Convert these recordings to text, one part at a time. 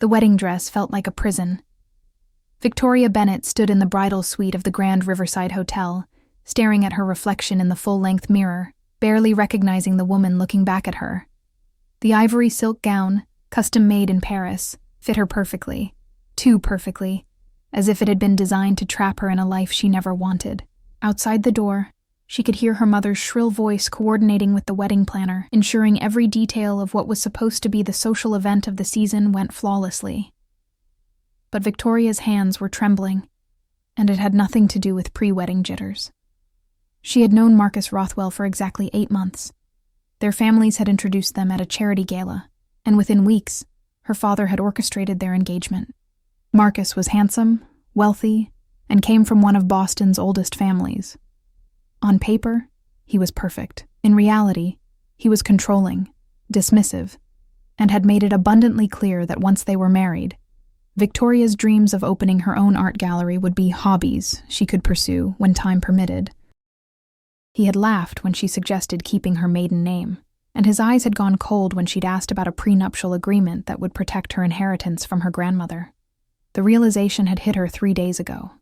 The wedding dress felt like a prison. Victoria Bennett stood in the bridal suite of the Grand Riverside Hotel, staring at her reflection in the full-length mirror, barely recognizing the woman looking back at her. The ivory silk gown, custom-made in Paris, fit her perfectly, too perfectly, as if it had been designed to trap her in a life she never wanted. Outside the door, she could hear her mother's shrill voice coordinating with the wedding planner, ensuring every detail of what was supposed to be the social event of the season went flawlessly. But Victoria's hands were trembling, and it had nothing to do with pre-wedding jitters. She had known Marcus Rothwell for exactly 8 months. Their families had introduced them at a charity gala, and within weeks, her father had orchestrated their engagement. Marcus was handsome, wealthy, and came from one of Boston's oldest families. On paper, he was perfect. In reality, he was controlling, dismissive, and had made it abundantly clear that once they were married, Victoria's dreams of opening her own art gallery would be hobbies she could pursue when time permitted. He had laughed when she suggested keeping her maiden name, and his eyes had gone cold when she'd asked about a prenuptial agreement that would protect her inheritance from her grandmother. The realization had hit her 3 days ago.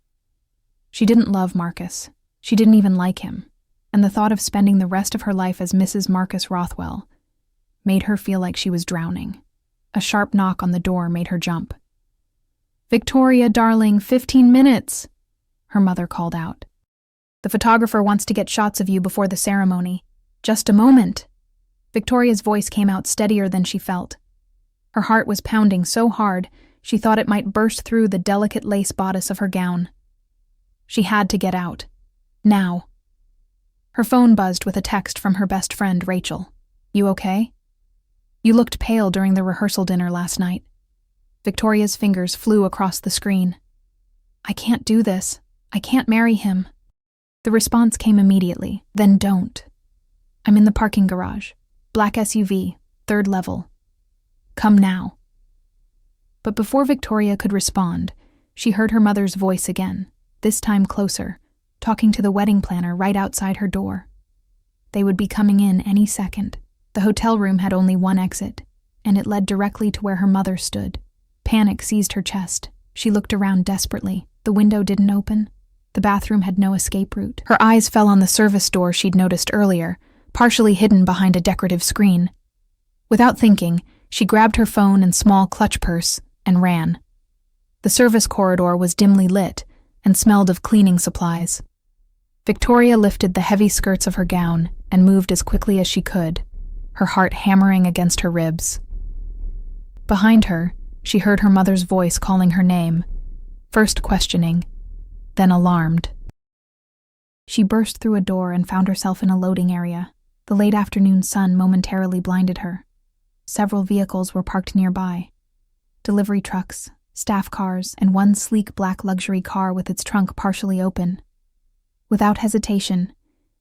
She didn't love Marcus. She didn't even like him, and the thought of spending the rest of her life as Mrs. Marcus Rothwell made her feel like she was drowning. A sharp knock on the door made her jump. "Victoria, darling, 15 minutes!" her mother called out. "The photographer wants to get shots of you before the ceremony. Just a moment." Victoria's voice came out steadier than she felt. Her heart was pounding so hard she thought it might burst through the delicate lace bodice of her gown. She had to get out. Now. Her phone buzzed with a text from her best friend, Rachel. "You okay? You looked pale during the rehearsal dinner last night." Victoria's fingers flew across the screen. "I can't do this. I can't marry him." The response came immediately. "Then don't. I'm in the parking garage. Black SUV, 3rd level. Come now." But before Victoria could respond, she heard her mother's voice again, this time closer, talking to the wedding planner right outside her door. They would be coming in any second. The hotel room had only one exit, and it led directly to where her mother stood. Panic seized her chest. She looked around desperately. The window didn't open. The bathroom had no escape route. Her eyes fell on the service door she'd noticed earlier, partially hidden behind a decorative screen. Without thinking, she grabbed her phone and small clutch purse and ran. The service corridor was dimly lit and smelled of cleaning supplies. Victoria lifted the heavy skirts of her gown and moved as quickly as she could, her heart hammering against her ribs. Behind her, she heard her mother's voice calling her name, first questioning, then alarmed. She burst through a door and found herself in a loading area. The late afternoon sun momentarily blinded her. Several vehicles were parked nearby. Delivery trucks, staff cars, and one sleek black luxury car with its trunk partially open. Without hesitation,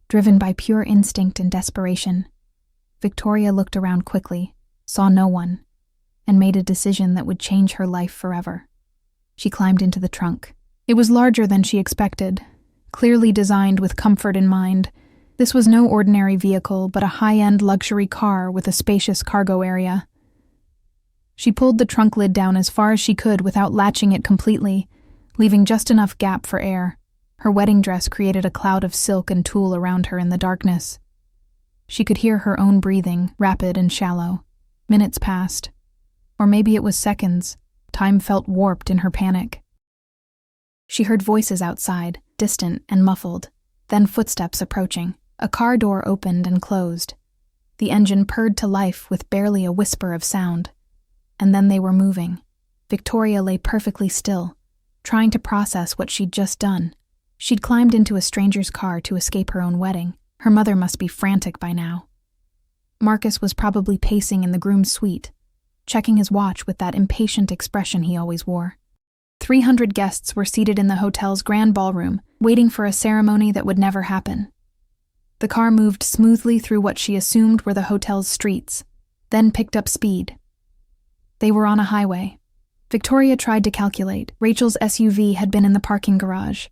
driven by pure instinct and desperation, Victoria looked around quickly, saw no one, and made a decision that would change her life forever. She climbed into the trunk. It was larger than she expected, clearly designed with comfort in mind. This was no ordinary vehicle, but a high-end luxury car with a spacious cargo area. She pulled the trunk lid down as far as she could without latching it completely, leaving just enough gap for air. Her wedding dress created a cloud of silk and tulle around her in the darkness. She could hear her own breathing, rapid and shallow. Minutes passed. Or maybe it was seconds. Time felt warped in her panic. She heard voices outside, distant and muffled, then footsteps approaching. A car door opened and closed. The engine purred to life with barely a whisper of sound. And then they were moving. Victoria lay perfectly still, trying to process what she'd just done. She'd climbed into a stranger's car to escape her own wedding. Her mother must be frantic by now. Marcus was probably pacing in the groom's suite, checking his watch with that impatient expression he always wore. 300 guests were seated in the hotel's grand ballroom, waiting for a ceremony that would never happen. The car moved smoothly through what she assumed were the hotel's streets, then picked up speed. They were on a highway. Victoria tried to calculate. Rachel's SUV had been in the parking garage.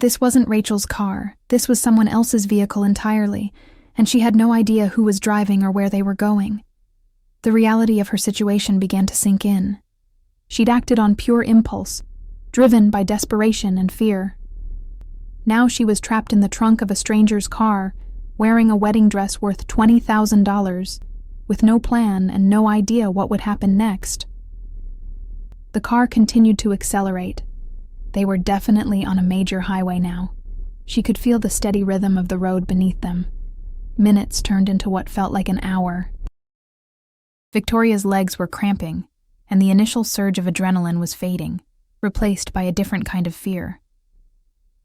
This wasn't Rachel's car. This was someone else's vehicle entirely, and she had no idea who was driving or where they were going. The reality of her situation began to sink in. She'd acted on pure impulse, driven by desperation and fear. Now she was trapped in the trunk of a stranger's car, wearing a wedding dress worth $20,000, with no plan and no idea what would happen next. The car continued to accelerate. They were definitely on a major highway now. She could feel the steady rhythm of the road beneath them. Minutes turned into what felt like an hour. Victoria's legs were cramping, and the initial surge of adrenaline was fading, replaced by a different kind of fear.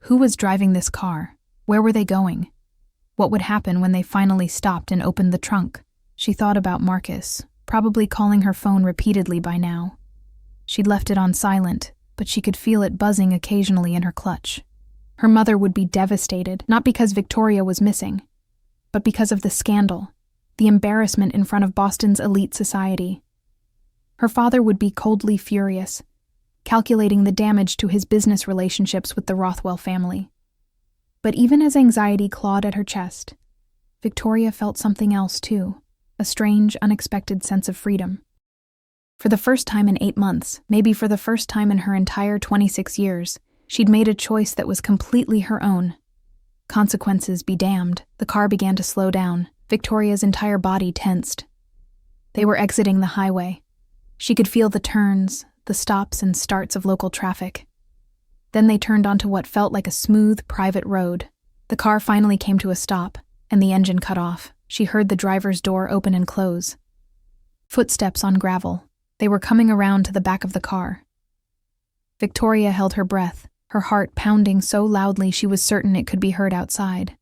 Who was driving this car? Where were they going? What would happen when they finally stopped and opened the trunk? She thought about Marcus, probably calling her phone repeatedly by now. She'd left it on silent, but she could feel it buzzing occasionally in her clutch. Her mother would be devastated, not because Victoria was missing, but because of the scandal, the embarrassment in front of Boston's elite society. Her father would be coldly furious, calculating the damage to his business relationships with the Rothwell family. But even as anxiety clawed at her chest, Victoria felt something else too, a strange, unexpected sense of freedom. For the first time in 8 months, maybe for the first time in her entire 26 years, she'd made a choice that was completely her own. Consequences be damned, the car began to slow down. Victoria's entire body tensed. They were exiting the highway. She could feel the turns, the stops and starts of local traffic. Then they turned onto what felt like a smooth, private road. The car finally came to a stop, and the engine cut off. She heard the driver's door open and close. Footsteps on gravel. They were coming around to the back of the car. Victoria held her breath, her heart pounding so loudly she was certain it could be heard outside.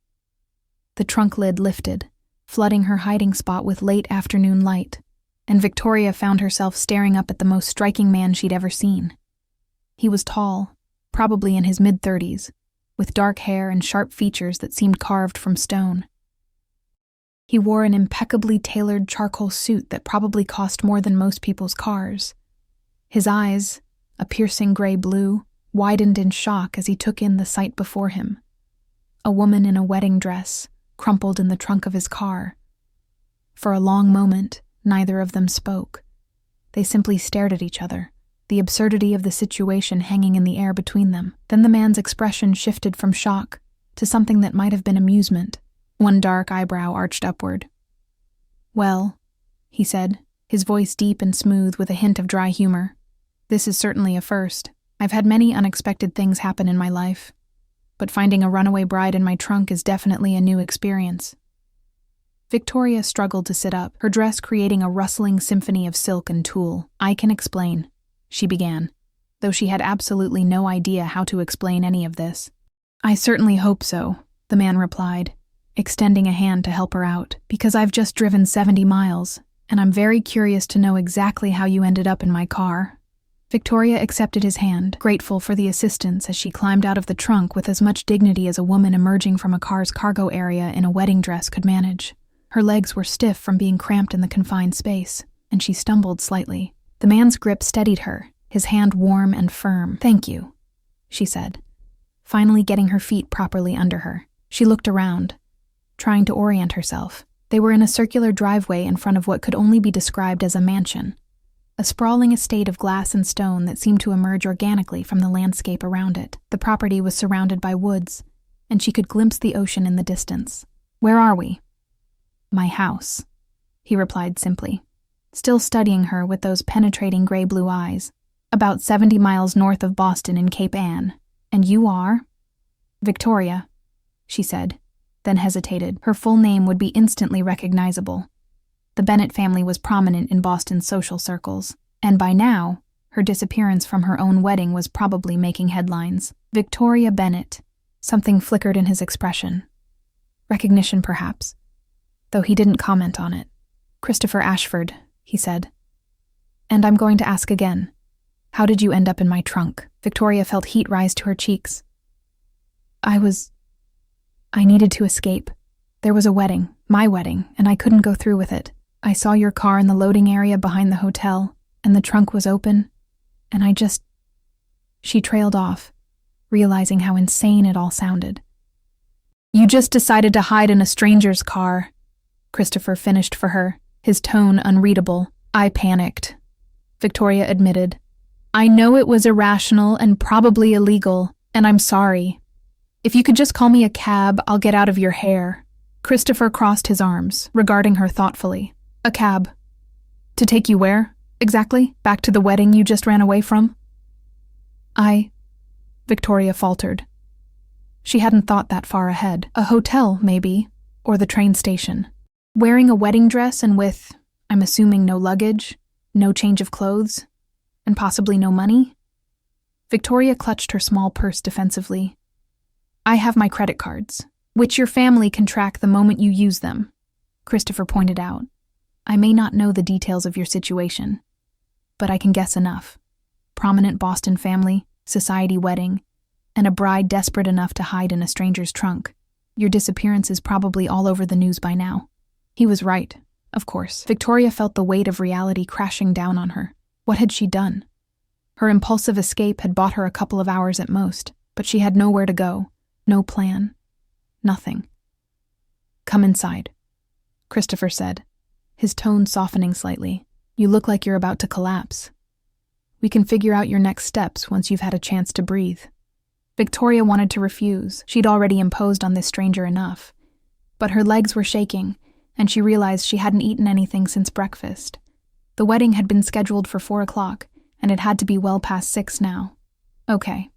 The trunk lid lifted, flooding her hiding spot with late afternoon light, and Victoria found herself staring up at the most striking man she'd ever seen. He was tall, probably in his mid-30s, with dark hair and sharp features that seemed carved from stone. He wore an impeccably tailored charcoal suit that probably cost more than most people's cars. His eyes, a piercing gray blue, widened in shock as he took in the sight before him. A woman in a wedding dress, crumpled in the trunk of his car. For a long moment, neither of them spoke. They simply stared at each other, the absurdity of the situation hanging in the air between them. Then the man's expression shifted from shock to something that might have been amusement. One dark eyebrow arched upward. "Well," he said, his voice deep and smooth with a hint of dry humor, "this is certainly a first. I've had many unexpected things happen in my life, but finding a runaway bride in my trunk is definitely a new experience." Victoria struggled to sit up, her dress creating a rustling symphony of silk and tulle. "I can explain," she began, though she had absolutely no idea how to explain any of this. "I certainly hope so," the man replied, extending a hand to help her out, "because I've just driven 70 miles, and I'm very curious to know exactly how you ended up in my car." Victoria accepted his hand, grateful for the assistance as she climbed out of the trunk with as much dignity as a woman emerging from a car's cargo area in a wedding dress could manage. Her legs were stiff from being cramped in the confined space, and she stumbled slightly. The man's grip steadied her, his hand warm and firm. "Thank you," she said, finally getting her feet properly under her. She looked around, trying to orient herself. They were in a circular driveway in front of what could only be described as a mansion, a sprawling estate of glass and stone that seemed to emerge organically from the landscape around it. The property was surrounded by woods, and she could glimpse the ocean in the distance. "Where are we?" "My house," he replied simply, still studying her with those penetrating gray-blue eyes. "About 70 miles north of Boston in Cape Ann. And you are?" "Victoria," she said, then hesitated. Her full name would be instantly recognizable. The Bennett family was prominent in Boston's social circles, and by now, her disappearance from her own wedding was probably making headlines. Victoria Bennett. Something flickered in his expression. Recognition, perhaps, though he didn't comment on it. "Christopher Ashford," he said. "And I'm going to ask again. How did you end up in my trunk?" Victoria felt heat rise to her cheeks. I needed to escape. There was a wedding, my wedding, and I couldn't go through with it. I saw your car in the loading area behind the hotel, and the trunk was open, and She trailed off, realizing how insane it all sounded. "You just decided to hide in a stranger's car," Christopher finished for her, his tone unreadable. "I panicked," Victoria admitted, I know it was irrational and probably illegal, and I'm sorry. If you could just call me a cab, I'll get out of your hair. Christopher crossed his arms, regarding her thoughtfully. A cab. To take you where, exactly? Back to the wedding you just ran away from? Victoria faltered. She hadn't thought that far ahead. A hotel, maybe, or the train station. Wearing a wedding dress and with, I'm assuming, no luggage, no change of clothes, and possibly no money? Victoria clutched her small purse defensively. I have my credit cards, which your family can track the moment you use them, Christopher pointed out. I may not know the details of your situation, but I can guess enough. Prominent Boston family, society wedding, and a bride desperate enough to hide in a stranger's trunk. Your disappearance is probably all over the news by now. He was right, of course. Victoria felt the weight of reality crashing down on her. What had she done? Her impulsive escape had bought her a couple of hours at most, but she had nowhere to go, no plan, nothing. Come inside, Christopher said, his tone softening slightly. You look like you're about to collapse. We can figure out your next steps once you've had a chance to breathe. Victoria wanted to refuse. She'd already imposed on this stranger enough. But her legs were shaking, and she realized she hadn't eaten anything since breakfast. The wedding had been scheduled for 4 o'clock, and it had to be well past 6 now. Okay,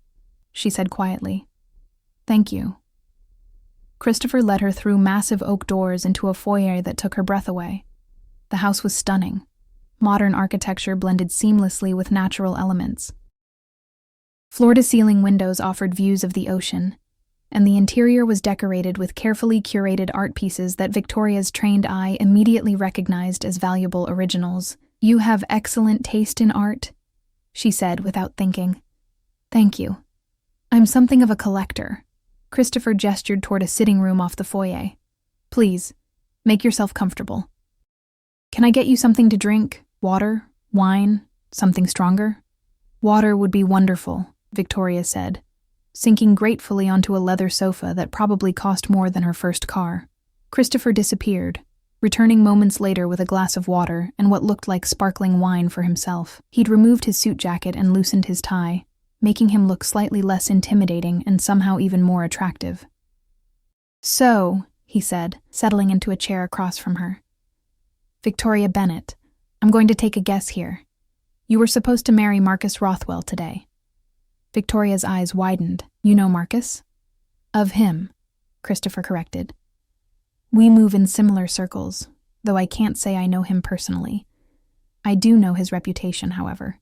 she said quietly. Thank you. Christopher led her through massive oak doors into a foyer that took her breath away. The house was stunning. Modern architecture blended seamlessly with natural elements. Floor-to-ceiling windows offered views of the ocean, and the interior was decorated with carefully curated art pieces that Victoria's trained eye immediately recognized as valuable originals. You have excellent taste in art, she said without thinking. Thank you. I'm something of a collector. Christopher gestured toward a sitting room off the foyer. Please, make yourself comfortable. Can I get you something to drink? Water? Wine? Something stronger? Water would be wonderful, Victoria said, sinking gratefully onto a leather sofa that probably cost more than her first car. Christopher disappeared, returning moments later with a glass of water and what looked like sparkling wine for himself. He'd removed his suit jacket and loosened his tie, making him look slightly less intimidating and somehow even more attractive. So, he said, settling into a chair across from her. Victoria Bennett, I'm going to take a guess here. You were supposed to marry Marcus Rothwell today. Victoria's eyes widened. You know Marcus? Of him, Christopher corrected. We move in similar circles, though I can't say I know him personally. I do know his reputation, however.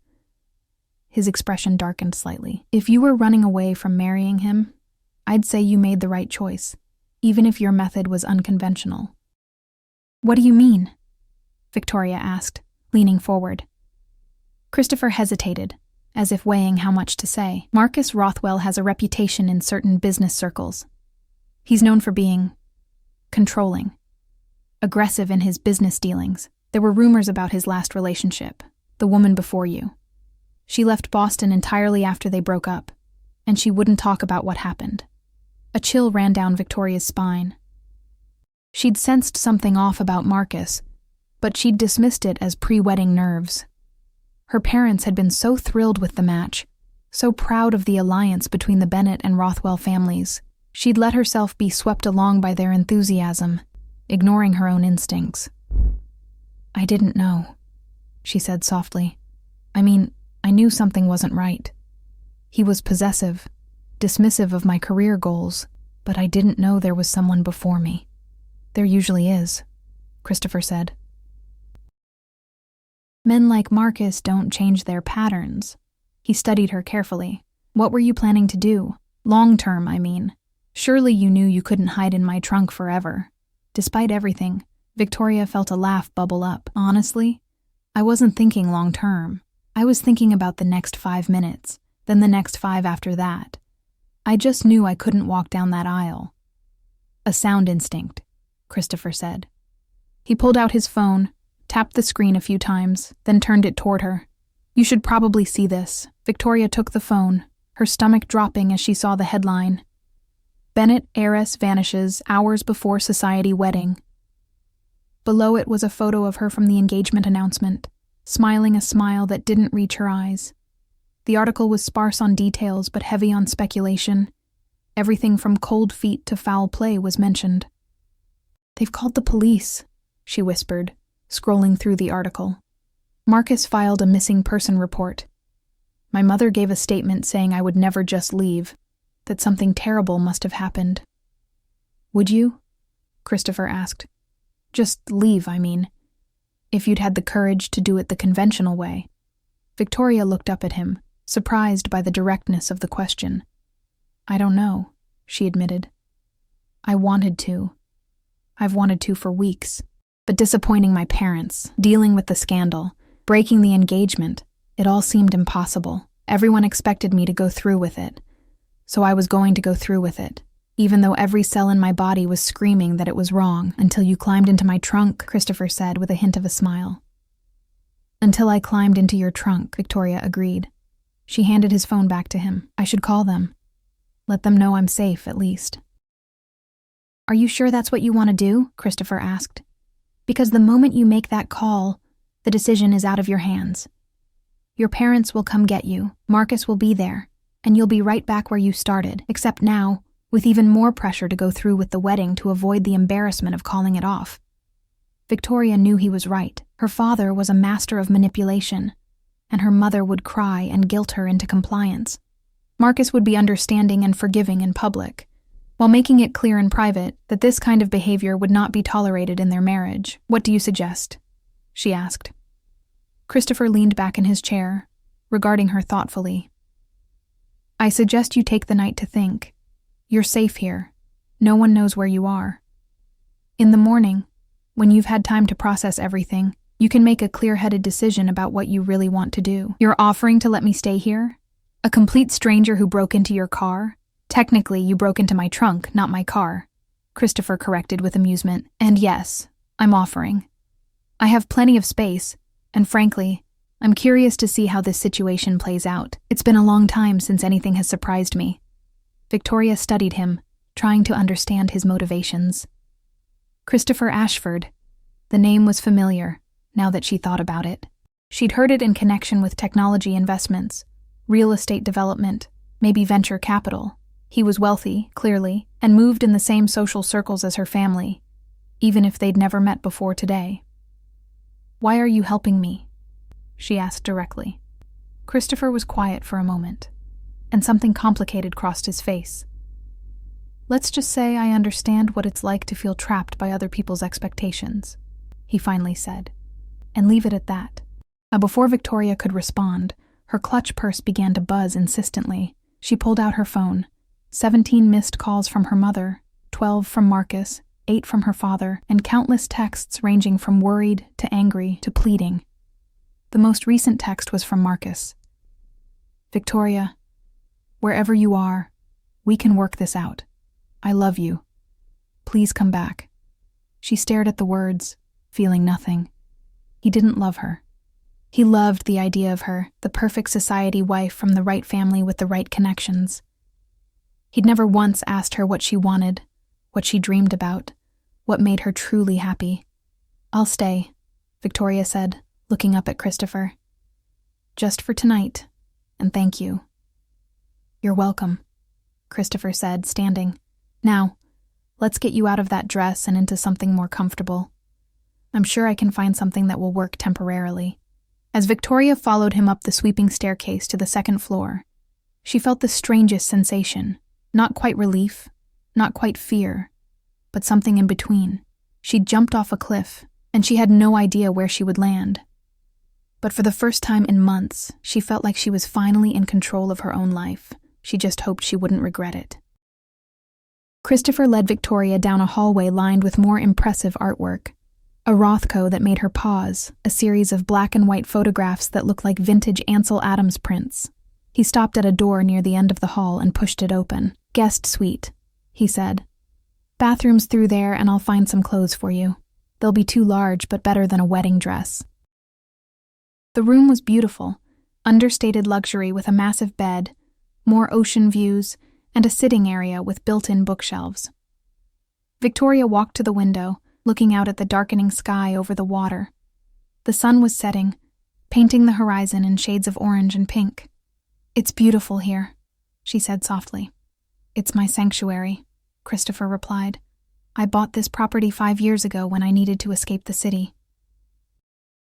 His expression darkened slightly. If you were running away from marrying him, I'd say you made the right choice, even if your method was unconventional. What do you mean? Victoria asked, leaning forward. Christopher hesitated, as if weighing how much to say. Marcus Rothwell has a reputation in certain business circles. He's known for being controlling, aggressive in his business dealings. There were rumors about his last relationship, the woman before you. She left Boston entirely after they broke up, and she wouldn't talk about what happened. A chill ran down Victoria's spine. She'd sensed something off about Marcus, but she'd dismissed it as pre-wedding nerves. Her parents had been so thrilled with the match, so proud of the alliance between the Bennett and Rothwell families. She'd let herself be swept along by their enthusiasm, ignoring her own instincts. I didn't know, she said softly. I knew something wasn't right. He was possessive, dismissive of my career goals, but I didn't know there was someone before me. There usually is, Christopher said. Men like Marcus don't change their patterns. He studied her carefully. What were you planning to do? Long term, I mean. Surely you knew you couldn't hide in my trunk forever. Despite everything, Victoria felt a laugh bubble up. Honestly, I wasn't thinking long term. I was thinking about the next 5 minutes, then the next 5 after that. I just knew I couldn't walk down that aisle. A sound instinct, Christopher said. He pulled out his phone, tapped the screen a few times, then turned it toward her. You should probably see this. Victoria took the phone, her stomach dropping as she saw the headline. Bennett heiress vanishes hours before society wedding. Below it was a photo of her from the engagement announcement, smiling a smile that didn't reach her eyes. The article was sparse on details but heavy on speculation. Everything from cold feet to foul play was mentioned. "They've called the police," she whispered, scrolling through the article. Marcus filed a missing person report. My mother gave a statement saying I would never just leave, that something terrible must have happened. "Would you?" Christopher asked. "Just leave, I mean. If you'd had the courage to do it the conventional way." Victoria looked up at him, surprised by the directness of the question. "I don't know," she admitted. "I wanted to. I've wanted to for weeks. But disappointing my parents, dealing with the scandal, breaking the engagement, it all seemed impossible. Everyone expected me to go through with it. So I was going to go through with it, even though every cell in my body was screaming that it was wrong, until you climbed into my trunk," Christopher said with a hint of a smile. "Until I climbed into your trunk," Victoria agreed. She handed his phone back to him. "I should call them. Let them know I'm safe, at least." "Are you sure that's what you want to do?" Christopher asked. "Because the moment you make that call, the decision is out of your hands. Your parents will come get you, Marcus will be there, and you'll be right back where you started, except now, with even more pressure to go through with the wedding to avoid the embarrassment of calling it off." Victoria knew he was right. Her father was a master of manipulation, and her mother would cry and guilt her into compliance. Marcus would be understanding and forgiving in public, while making it clear in private that this kind of behavior would not be tolerated in their marriage. "What do you suggest?" she asked. Christopher leaned back in his chair, regarding her thoughtfully. "I suggest you take the night to think. You're safe here. No one knows where you are. In the morning, when you've had time to process everything, you can make a clear-headed decision about what you really want to do." "You're offering to let me stay here? A complete stranger who broke into your car? Technically, you broke into my trunk, not my car," Christopher corrected with amusement. "And yes, I'm offering. I have plenty of space, and frankly, I'm curious to see how this situation plays out. It's been a long time since anything has surprised me." Victoria studied him, trying to understand his motivations. Christopher Ashford. The name was familiar, now that she thought about it. She'd heard it in connection with technology investments, real estate development, maybe venture capital. He was wealthy, clearly, and moved in the same social circles as her family, even if they'd never met before today. "Why are you helping me?" she asked directly. Christopher was quiet for a moment, and something complicated crossed his face. "Let's just say I understand what it's like to feel trapped by other people's expectations," he finally said, "and leave it at that." Before Victoria could respond, her clutch purse began to buzz insistently. She pulled out her phone. 17 missed calls from her mother, 12 from Marcus, 8 from her father, and countless texts ranging from worried to angry to pleading. The most recent text was from Marcus. "Victoria, wherever you are, we can work this out. I love you. Please come back." She stared at the words, feeling nothing. He didn't love her. He loved the idea of her, the perfect society wife from the right family with the right connections. He'd never once asked her what she wanted, what she dreamed about, what made her truly happy. "I'll stay," Victoria said, looking up at Christopher. "Just for tonight, and thank you." "You're welcome," Christopher said, standing. "Now, let's get you out of that dress and into something more comfortable. I'm sure I can find something that will work temporarily." As Victoria followed him up the sweeping staircase to the second floor, she felt the strangest sensation. Not quite relief, not quite fear, but something in between. She'd jumped off a cliff, and she had no idea where she would land. But for the first time in months, she felt like she was finally in control of her own life. She just hoped she wouldn't regret it. Christopher led Victoria down a hallway lined with more impressive artwork. A Rothko that made her pause, a series of black and white photographs that looked like vintage Ansel Adams prints. He stopped at a door near the end of the hall and pushed it open. "Guest suite," he said. "Bathroom's through there, and I'll find some clothes for you. They'll be too large, but better than a wedding dress." The room was beautiful, understated luxury with a massive bed, more ocean views, and a sitting area with built-in bookshelves. Victoria walked to the window, looking out at the darkening sky over the water. The sun was setting, painting the horizon in shades of orange and pink. It's beautiful here, she said softly. It's my sanctuary, Christopher replied. I bought this property 5 years ago when I needed to escape the city.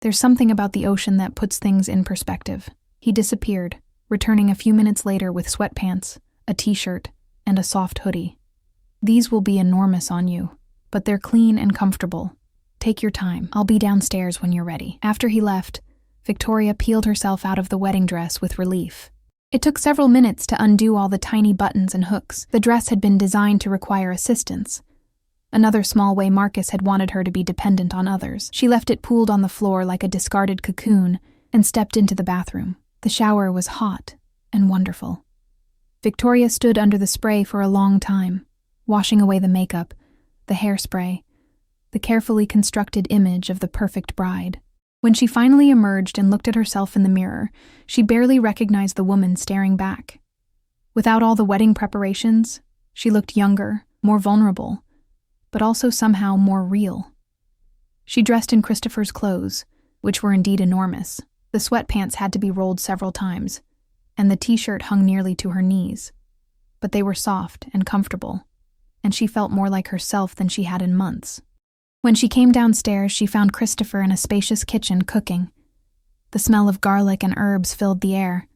There's something about the ocean that puts things in perspective. He disappeared, returning a few minutes later with sweatpants, a t-shirt, and a soft hoodie. These will be enormous on you, but they're clean and comfortable. Take your time. I'll be downstairs when you're ready. After he left, Victoria peeled herself out of the wedding dress with relief. It took several minutes to undo all the tiny buttons and hooks. The dress had been designed to require assistance. Another small way Marcus had wanted her to be dependent on others. She left it pooled on the floor like a discarded cocoon and stepped into the bathroom. The shower was hot and wonderful. Victoria stood under the spray for a long time, washing away the makeup, the hairspray, the carefully constructed image of the perfect bride. When she finally emerged and looked at herself in the mirror, she barely recognized the woman staring back. Without all the wedding preparations, she looked younger, more vulnerable, but also somehow more real. She dressed in Christopher's clothes, which were indeed enormous. The sweatpants had to be rolled several times, and the t-shirt hung nearly to her knees. But they were soft and comfortable, and she felt more like herself than she had in months. When she came downstairs, she found Christopher in a spacious kitchen cooking. The smell of garlic and herbs filled the air.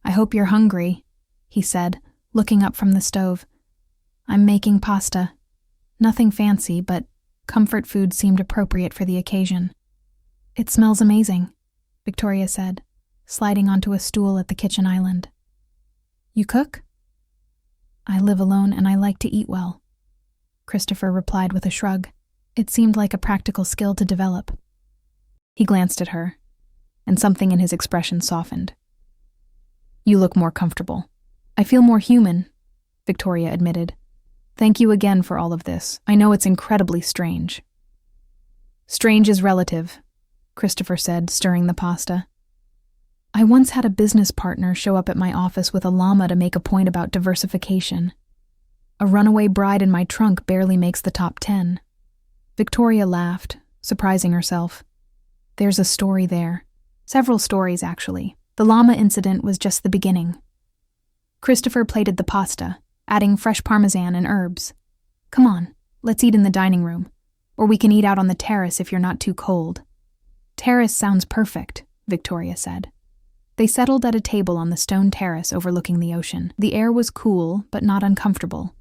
"I hope you're hungry," he said, looking up from the stove. "I'm making pasta. Nothing fancy, but comfort food seemed appropriate for the occasion." "It smells amazing," Victoria said, sliding onto a stool at the kitchen island. "You cook?" "I live alone and I like to eat well," Christopher replied with a shrug. It seemed like a practical skill to develop. He glanced at her, and something in his expression softened. "You look more comfortable. I feel more human," Victoria admitted. "Thank you again for all of this. I know it's incredibly strange." "Strange is relative," Christopher said, stirring the pasta. "I once had a business partner show up at my office with a llama to make a point about diversification. A runaway bride in my trunk barely makes the top 10. Victoria laughed, surprising herself. "There's a story there. Several stories, actually. The llama incident was just the beginning." Christopher plated the pasta, adding fresh parmesan and herbs. "Come on, let's eat in the dining room. Or we can eat out on the terrace if you're not too cold." "Terrace sounds perfect," Victoria said. They settled at a table on the stone terrace overlooking the ocean. The air was cool, but not uncomfortable,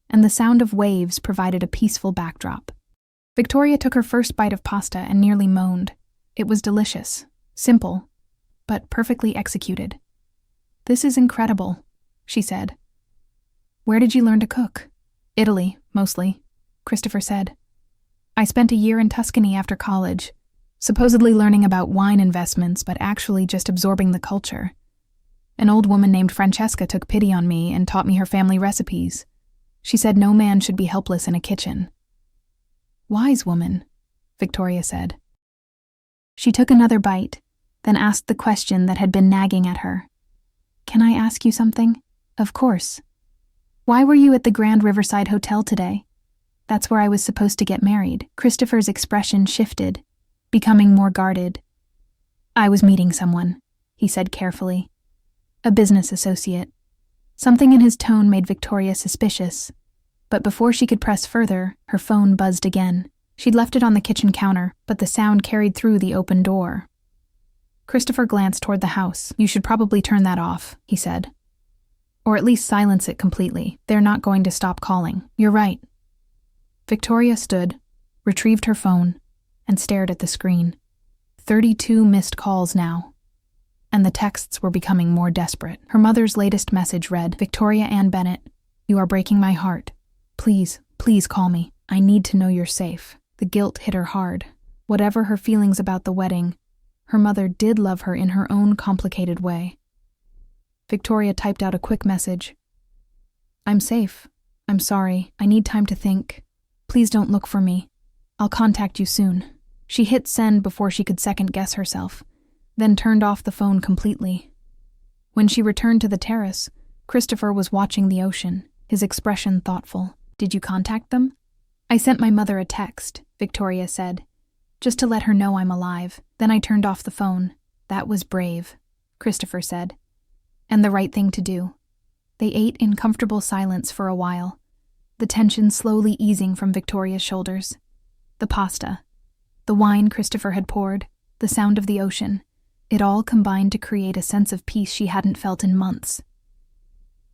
and the sound of waves provided a peaceful backdrop. Victoria took her first bite of pasta and nearly moaned. It was delicious, simple, but perfectly executed. "This is incredible," she said. "Where did you learn to cook?" "Italy, mostly," Christopher said. "I spent a year in Tuscany after college, supposedly learning about wine investments, but actually just absorbing the culture. An old woman named Francesca took pity on me and taught me her family recipes. She said no man should be helpless in a kitchen." "Wise woman," Victoria said. She took another bite, then asked the question that had been nagging at her. "Can I ask you something?" "Of course." "Why were you at the Grand Riverside Hotel today?" "That's where I was supposed to get married." Christopher's expression shifted, becoming more guarded. "I was meeting someone," he said carefully. "A business associate." Something in his tone made Victoria suspicious, but before she could press further, her phone buzzed again. She'd left it on the kitchen counter, but the sound carried through the open door. Christopher glanced toward the house. "You should probably turn that off," he said. "Or at least silence it completely. They're not going to stop calling." "You're right." Victoria stood, retrieved her phone, and stared at the screen. 32 missed calls now, and the texts were becoming more desperate. Her mother's latest message read, "Victoria Ann Bennett, you are breaking my heart. Please, please call me. I need to know you're safe." The guilt hit her hard. Whatever her feelings about the wedding, her mother did love her in her own complicated way. Victoria typed out a quick message. "I'm safe. I'm sorry. I need time to think. Please don't look for me. I'll contact you soon." She hit send before she could second-guess herself, then turned off the phone completely. When she returned to the terrace, Christopher was watching the ocean, his expression thoughtful. "Did you contact them?" "I sent my mother a text," Victoria said, "just to let her know I'm alive. Then I turned off the phone." "That was brave," Christopher said. And the right thing to do. They ate in comfortable silence for a while, the tension slowly easing from Victoria's shoulders. The pasta, the wine Christopher had poured, the sound of the ocean, it all combined to create a sense of peace she hadn't felt in months.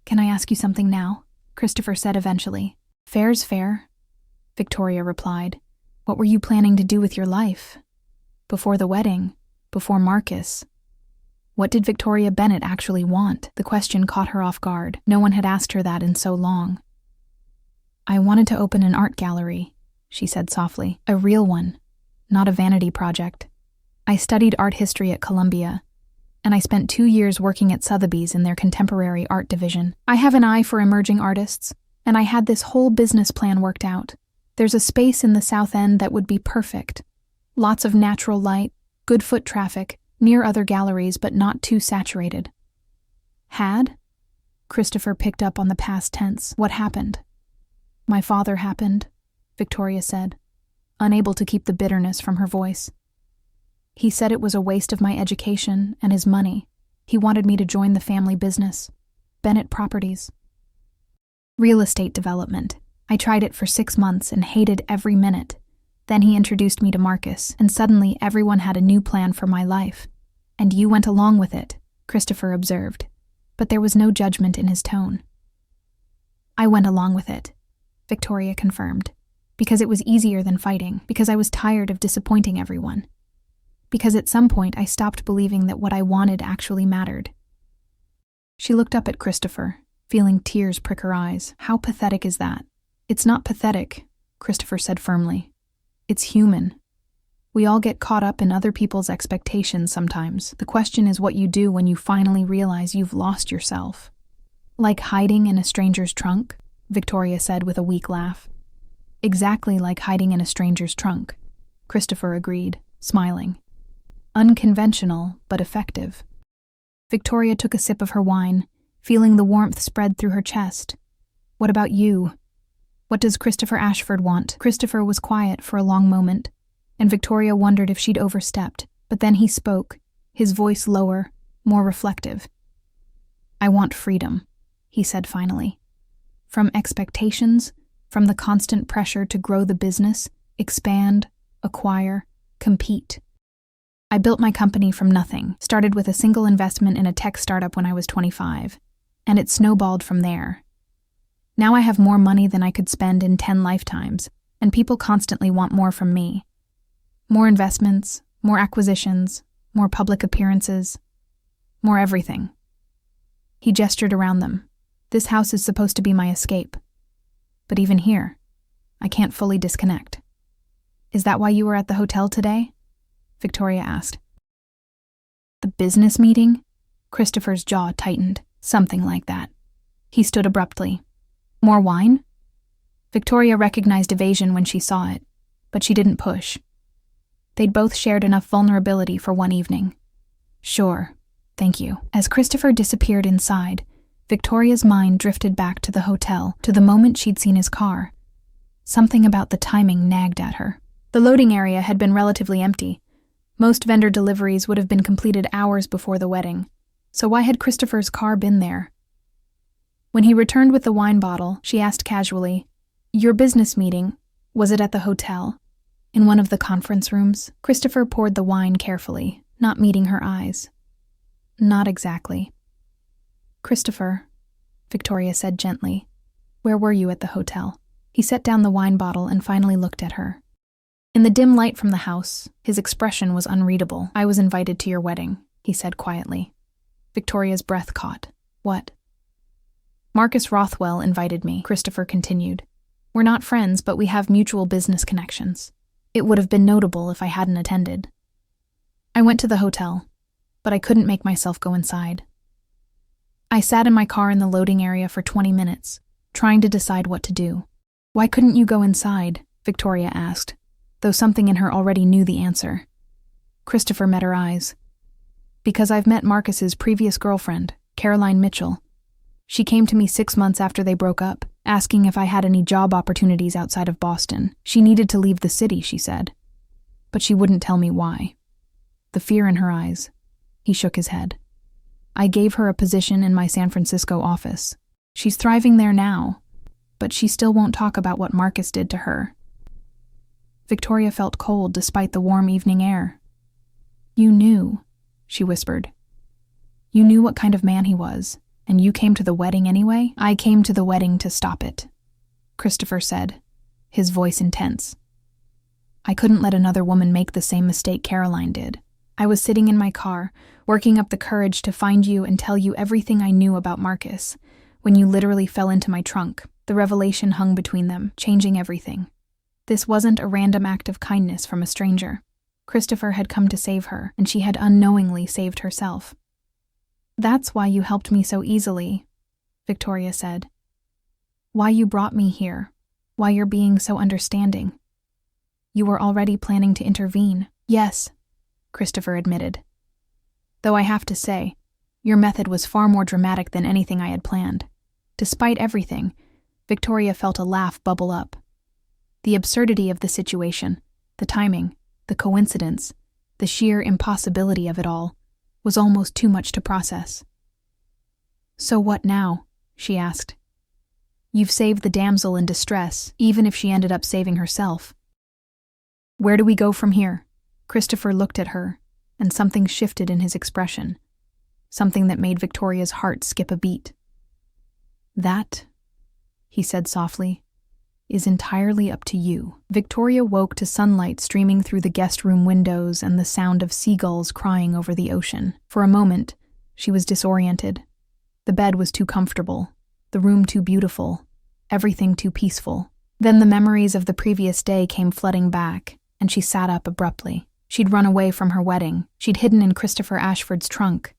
"Can I ask you something now?" Christopher said eventually. "Fair's fair," Victoria replied. "What were you planning to do with your life? Before the wedding, before Marcus?" What did Victoria Bennett actually want? The question caught her off guard. No one had asked her that in so long. "I wanted to open an art gallery," she said softly. "A real one, not a vanity project. I studied art history at Columbia, and I spent 2 years working at Sotheby's in their contemporary art division. I have an eye for emerging artists, and I had this whole business plan worked out. There's a space in the South End that would be perfect. Lots of natural light, good foot traffic, near other galleries but not too saturated." "Had?" Christopher picked up on the past tense. "What happened?" "My father happened," Victoria said, unable to keep the bitterness from her voice. "He said it was a waste of my education and his money. He wanted me to join the family business, Bennett Properties. Real estate development. I tried it for 6 months and hated every minute. Then he introduced me to Marcus, and suddenly everyone had a new plan for my life. And you went along with it," Christopher observed, but there was no judgment in his tone. "I went along with it," Victoria confirmed, "because it was easier than fighting, because I was tired of disappointing everyone. Because at some point I stopped believing that what I wanted actually mattered." She looked up at Christopher, feeling tears prick her eyes. "How pathetic is that?" "It's not pathetic," Christopher said firmly. "It's human. We all get caught up in other people's expectations sometimes. The question is what you do when you finally realize you've lost yourself." "Like hiding in a stranger's trunk?" Victoria said with a weak laugh. "Exactly like hiding in a stranger's trunk," Christopher agreed, smiling. "Unconventional, but effective." Victoria took a sip of her wine, feeling the warmth spread through her chest. "What about you? What does Christopher Ashford want?" Christopher was quiet for a long moment, and Victoria wondered if she'd overstepped, but then he spoke, his voice lower, more reflective. "I want freedom," he said finally. "From expectations, from the constant pressure to grow the business, expand, acquire, compete. I built my company from nothing, started with a single investment in a tech startup when I was 25, and it snowballed from there. Now I have more money than I could spend in 10 lifetimes, and people constantly want more from me. More investments, more acquisitions, more public appearances, more everything." He gestured around them. "This house is supposed to be my escape. But even here, I can't fully disconnect." "Is that why you were at the hotel today?" Victoria asked. "The business meeting?" Christopher's jaw tightened. "Something like that." He stood abruptly. "More wine?" Victoria recognized evasion when she saw it, but she didn't push. They'd both shared enough vulnerability for one evening. "Sure, thank you." As Christopher disappeared inside, Victoria's mind drifted back to the hotel, to the moment she'd seen his car. Something about the timing nagged at her. The loading area had been relatively empty. Most vendor deliveries would have been completed hours before the wedding, so why had Christopher's car been there? When he returned with the wine bottle, she asked casually, "Your business meeting, was it at the hotel? In one of the conference rooms?" Christopher poured the wine carefully, not meeting her eyes. "Not exactly." "Christopher," Victoria said gently, "where were you at the hotel?" He set down the wine bottle and finally looked at her. In the dim light from the house, his expression was unreadable. "I was invited to your wedding," he said quietly. Victoria's breath caught. "What?" "Marcus Rothwell invited me," Christopher continued. "We're not friends, but we have mutual business connections. It would have been notable if I hadn't attended. I went to the hotel, but I couldn't make myself go inside. I sat in my car in the loading area for 20 minutes, trying to decide what to do." "Why couldn't you go inside?" Victoria asked, though something in her already knew the answer. Christopher met her eyes. "Because I've met Marcus's previous girlfriend, Caroline Mitchell. She came to me 6 months after they broke up, asking if I had any job opportunities outside of Boston. She needed to leave the city, she said. But she wouldn't tell me why." The fear in her eyes. He shook his head. I gave her a position in my San Francisco office. She's thriving there now, but she still won't talk about what Marcus did to her. Victoria felt cold despite the warm evening air. You knew, she whispered. You knew what kind of man he was, and you came to the wedding anyway? I came to the wedding to stop it, Christopher said, his voice intense. I couldn't let another woman make the same mistake Caroline did. I was sitting in my car, working up the courage to find you and tell you everything I knew about Marcus, when you literally fell into my trunk. The revelation hung between them, changing everything. This wasn't a random act of kindness from a stranger. Christopher had come to save her, and she had unknowingly saved herself. That's why you helped me so easily, Victoria said. Why you brought me here, why you're being so understanding. You were already planning to intervene. Yes, Christopher admitted. Though I have to say, your method was far more dramatic than anything I had planned. Despite everything, Victoria felt a laugh bubble up. The absurdity of the situation, the timing, the coincidence, the sheer impossibility of it all, was almost too much to process. So what now? She asked. You've saved the damsel in distress, even if she ended up saving herself. Where do we go from here? Christopher looked at her, and something shifted in his expression, something that made Victoria's heart skip a beat. That, he said softly, is entirely up to you. Victoria woke to sunlight streaming through the guest room windows and the sound of seagulls crying over the ocean. For a moment, she was disoriented. The bed was too comfortable, the room too beautiful, everything too peaceful. Then the memories of the previous day came flooding back, and she sat up abruptly. She'd run away from her wedding. She'd hidden in Christopher Ashford's trunk.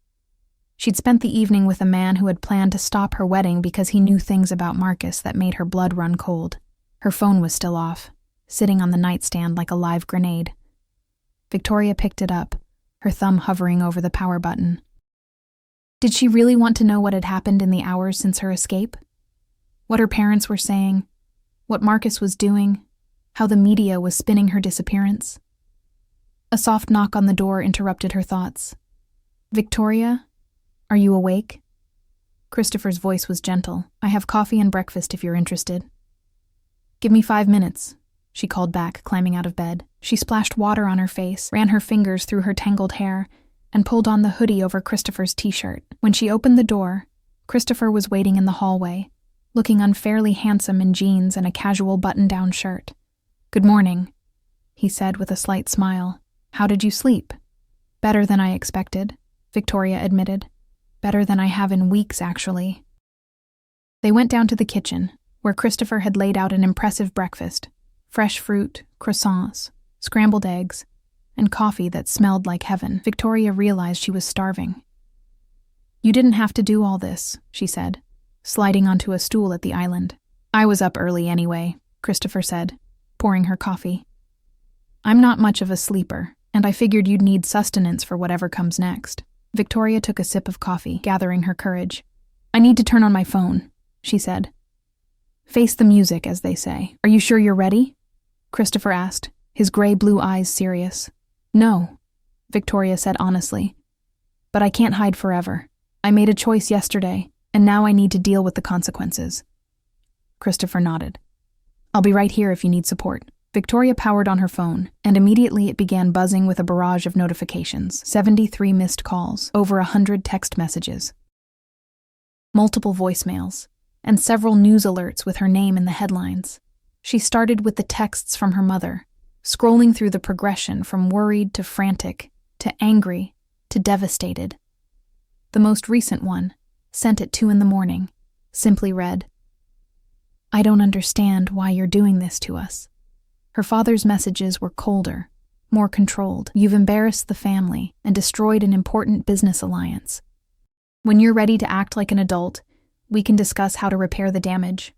She'd spent the evening with a man who had planned to stop her wedding because he knew things about Marcus that made her blood run cold. Her phone was still off, sitting on the nightstand like a live grenade. Victoria picked it up, her thumb hovering over the power button. Did she really want to know what had happened in the hours since her escape? What her parents were saying? What Marcus was doing? How the media was spinning her disappearance? A soft knock on the door interrupted her thoughts. Victoria? Are you awake? Christopher's voice was gentle. I have coffee and breakfast if you're interested. Give me 5 minutes, she called back, climbing out of bed. She splashed water on her face, ran her fingers through her tangled hair, and pulled on the hoodie over Christopher's t-shirt. When she opened the door, Christopher was waiting in the hallway, looking unfairly handsome in jeans and a casual button-down shirt. Good morning, he said with a slight smile. How did you sleep? Better than I expected, Victoria admitted. Better than I have in weeks, actually. They went down to the kitchen, where Christopher had laid out an impressive breakfast: fresh fruit, croissants, scrambled eggs, and coffee that smelled like heaven. Victoria realized she was starving. You didn't have to do all this, she said, sliding onto a stool at the island. I was up early anyway, Christopher said, pouring her coffee. I'm not much of a sleeper, and I figured you'd need sustenance for whatever comes next. Victoria took a sip of coffee, gathering her courage. I need to turn on my phone, she said. Face the music, as they say. Are you sure you're ready? Christopher asked, his gray-blue eyes serious. No, Victoria said honestly. But I can't hide forever. I made a choice yesterday, and now I need to deal with the consequences. Christopher nodded. I'll be right here if you need support. Victoria powered on her phone, and immediately it began buzzing with a barrage of notifications. 73 missed calls, over 100 text messages, multiple voicemails, and several news alerts with her name in the headlines. She started with the texts from her mother, scrolling through the progression from worried to frantic, to angry, to devastated. The most recent one, sent at 2 a.m, simply read, I don't understand why you're doing this to us. Her father's messages were colder, more controlled. You've embarrassed the family and destroyed an important business alliance. When you're ready to act like an adult, we can discuss how to repair the damage.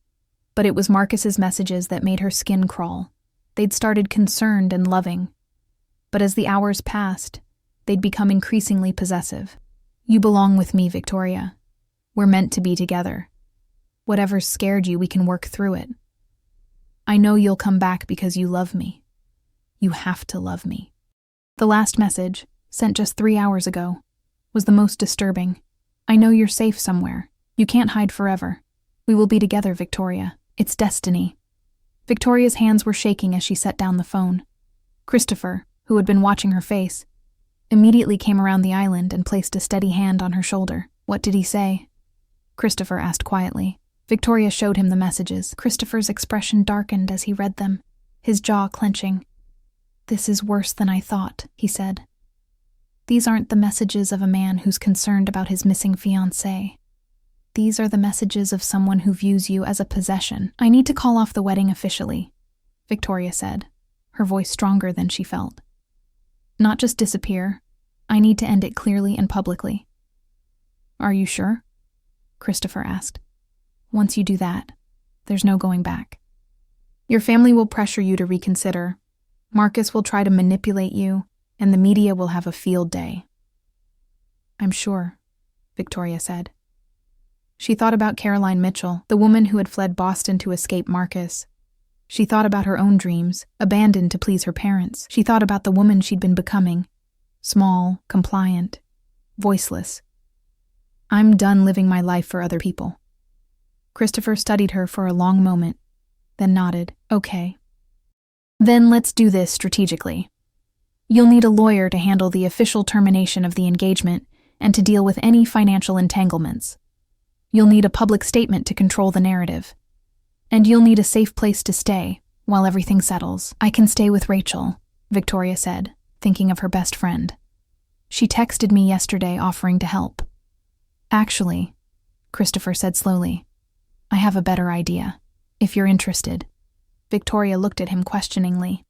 But it was Marcus's messages that made her skin crawl. They'd started concerned and loving. But as the hours passed, they'd become increasingly possessive. You belong with me, Victoria. We're meant to be together. Whatever's scared you, we can work through it. I know you'll come back because you love me. You have to love me. The last message, sent just 3 hours ago, was the most disturbing. I know you're safe somewhere. You can't hide forever. We will be together, Victoria. It's destiny." Victoria's hands were shaking as she set down the phone. Christopher, who had been watching her face, immediately came around the island and placed a steady hand on her shoulder. "What did he say?" Christopher asked quietly. Victoria showed him the messages. Christopher's expression darkened as he read them, his jaw clenching. "This is worse than I thought," he said. "These aren't the messages of a man who's concerned about his missing fiancée. These are the messages of someone who views you as a possession." "I need to call off the wedding officially," Victoria said, her voice stronger than she felt. "Not just disappear. I need to end it clearly and publicly." "Are you sure?" Christopher asked. "Once you do that, there's no going back. Your family will pressure you to reconsider. Marcus will try to manipulate you, and the media will have a field day." "I'm sure," Victoria said. She thought about Caroline Mitchell, the woman who had fled Boston to escape Marcus. She thought about her own dreams, abandoned to please her parents. She thought about the woman she'd been becoming, small, compliant, voiceless. "I'm done living my life for other people." Christopher studied her for a long moment, then nodded. "Okay. Then let's do this strategically. You'll need a lawyer to handle the official termination of the engagement and to deal with any financial entanglements. You'll need a public statement to control the narrative. And you'll need a safe place to stay while everything settles." "I can stay with Rachel," Victoria said, thinking of her best friend. "She texted me yesterday offering to help." "Actually," Christopher said slowly, "I have a better idea, if you're interested." Victoria looked at him questioningly.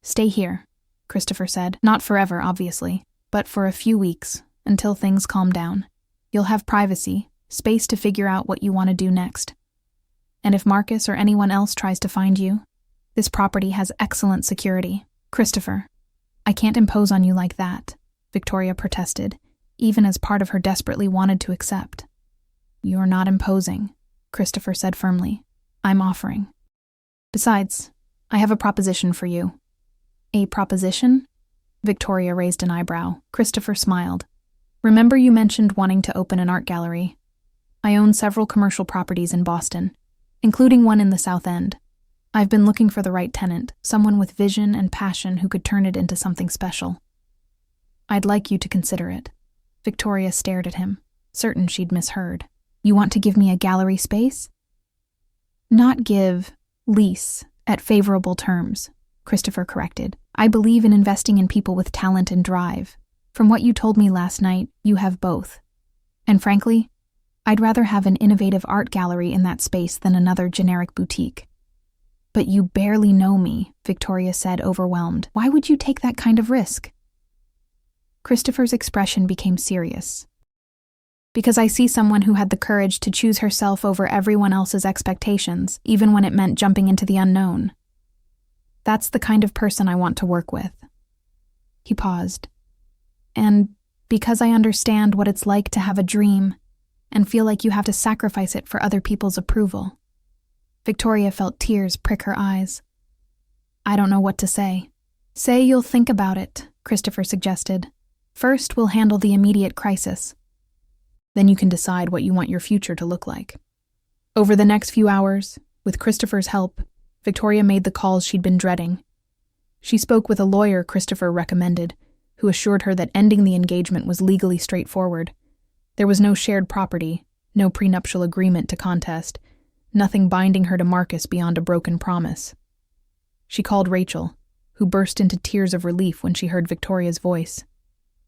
"Stay here," Christopher said. "Not forever, obviously, but for a few weeks, until things calm down. You'll have privacy, space to figure out what you want to do next. And if Marcus or anyone else tries to find you, this property has excellent security." "Christopher, I can't impose on you like that," Victoria protested, even as part of her desperately wanted to accept. "You're not imposing," Christopher said firmly. "I'm offering. Besides, I have a proposition for you." "A proposition?" Victoria raised an eyebrow. Christopher smiled. "Remember you mentioned wanting to open an art gallery? I own several commercial properties in Boston, including one in the South End. I've been looking for the right tenant, someone with vision and passion who could turn it into something special. I'd like you to consider it." Victoria stared at him, certain she'd misheard. "You want to give me a gallery space?" "Not give, lease, at favorable terms," Christopher corrected. "I believe in investing in people with talent and drive. From what you told me last night, you have both. And frankly, I'd rather have an innovative art gallery in that space than another generic boutique." "But you barely know me," Victoria said, overwhelmed. "Why would you take that kind of risk?" Christopher's expression became serious. "Because I see someone who had the courage to choose herself over everyone else's expectations, even when it meant jumping into the unknown. That's the kind of person I want to work with." He paused. "And because I understand what it's like to have a dream and feel like you have to sacrifice it for other people's approval." Victoria felt tears prick her eyes. "I don't know what to say." "Say you'll think about it," Christopher suggested. "First, we'll handle the immediate crisis. Then you can decide what you want your future to look like." Over the next few hours, with Christopher's help, Victoria made the calls she'd been dreading. She spoke with a lawyer Christopher recommended, who assured her that ending the engagement was legally straightforward. There was no shared property, no prenuptial agreement to contest, nothing binding her to Marcus beyond a broken promise. She called Rachel, who burst into tears of relief when she heard Victoria's voice.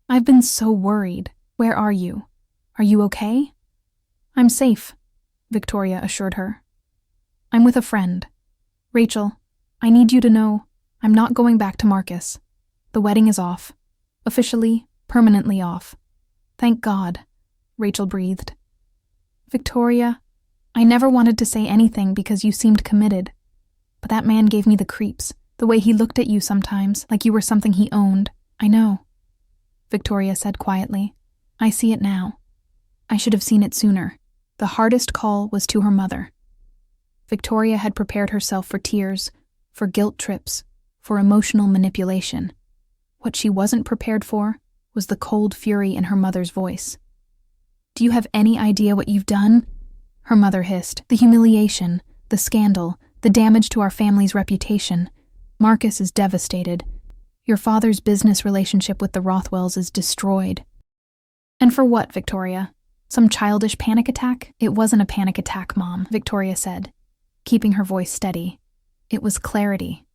"I've been so worried. Where are you? Are you okay?" "I'm safe," Victoria assured her. "I'm with a friend. Rachel, I need you to know I'm not going back to Marcus. The wedding is off. Officially, permanently off. Thank God," Rachel breathed. "Victoria, I never wanted to say anything because you seemed committed. But that man gave me the creeps, the way he looked at you sometimes, like you were something he owned. I know," Victoria said quietly. "I see it now. I should have seen it sooner." The hardest call was to her mother. Victoria had prepared herself for tears, for guilt trips, for emotional manipulation. What she wasn't prepared for was the cold fury in her mother's voice. Do you have any idea what you've done?" Her mother hissed. "The humiliation, the scandal, the damage to our family's reputation. Marcus is devastated. Your father's business relationship with the Rothwells is destroyed." "And for what, Victoria? Some childish panic attack?" "It wasn't a panic attack, Mom," Victoria said, keeping her voice steady. "It was clarity.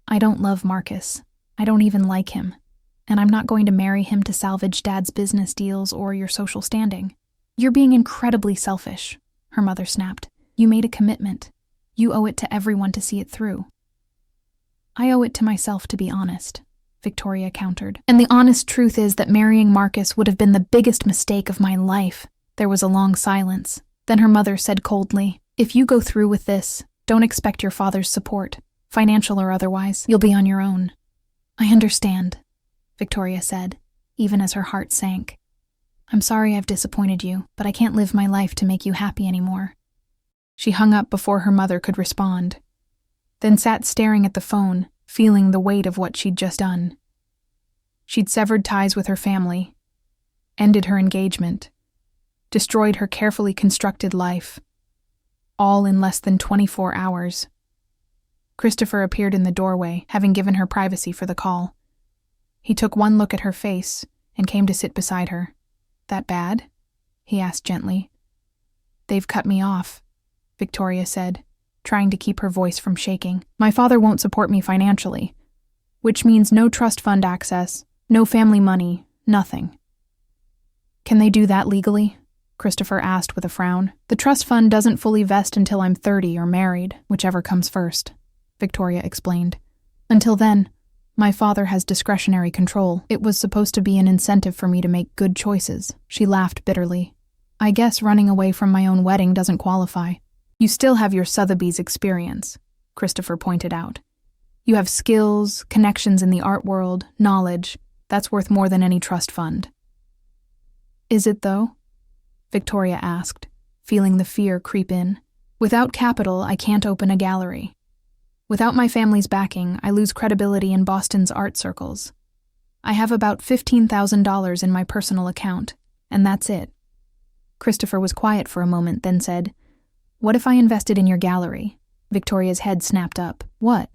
I don't love Marcus. I don't even like him. And I'm not going to marry him to salvage Dad's business deals or your social standing." "You're being incredibly selfish," her mother snapped. "You made a commitment. You owe it to everyone to see it through." "I owe it to myself to be honest," Victoria countered. "And the honest truth is that marrying Marcus would have been the biggest mistake of my life." There was a long silence. Then her mother said coldly, "If you go through with this, don't expect your father's support, financial or otherwise. You'll be on your own." "I understand," Victoria said, even as her heart sank. "I'm sorry I've disappointed you, but I can't live my life to make you happy anymore." She hung up before her mother could respond, then sat staring at the phone, feeling the weight of what she'd just done. She'd severed ties with her family, ended her engagement, destroyed her carefully constructed life, all in less than 24 hours. Christopher appeared in the doorway, having given her privacy for the call. He took one look at her face and came to sit beside her. "That bad?" he asked gently. "They've cut me off," Victoria said, trying to keep her voice from shaking. "My father won't support me financially, which means no trust fund access, no family money, nothing." "Can they do that legally?" Christopher asked with a frown. "The trust fund doesn't fully vest until I'm 30 or married, whichever comes first," Victoria explained. "Until then, my father has discretionary control. It was supposed to be an incentive for me to make good choices." She laughed bitterly. "I guess running away from my own wedding doesn't qualify." "You still have your Sotheby's experience," Christopher pointed out. "You have skills, connections in the art world, knowledge. That's worth more than any trust fund." "Is it, though?" Victoria asked, feeling the fear creep in. "Without capital, I can't open a gallery. Without my family's backing, I lose credibility in Boston's art circles. I have about $15,000 in my personal account, and that's it." Christopher was quiet for a moment, then said, "What if I invested in your gallery?" Victoria's head snapped up. "What?"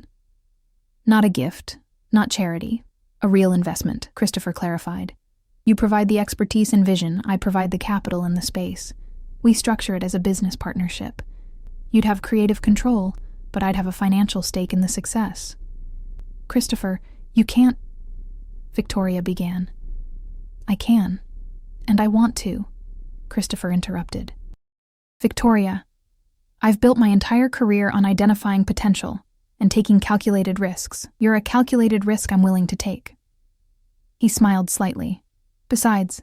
"Not a gift, not charity. A real investment," Christopher clarified. "You provide the expertise and vision, I provide the capital and the space. We structure it as a business partnership. You'd have creative control, but I'd have a financial stake in the success." "Christopher, you can't—" Victoria began. "I can, and I want to," Christopher interrupted. "Victoria, I've built my entire career on identifying potential and taking calculated risks. You're a calculated risk I'm willing to take." He smiled slightly. "Besides,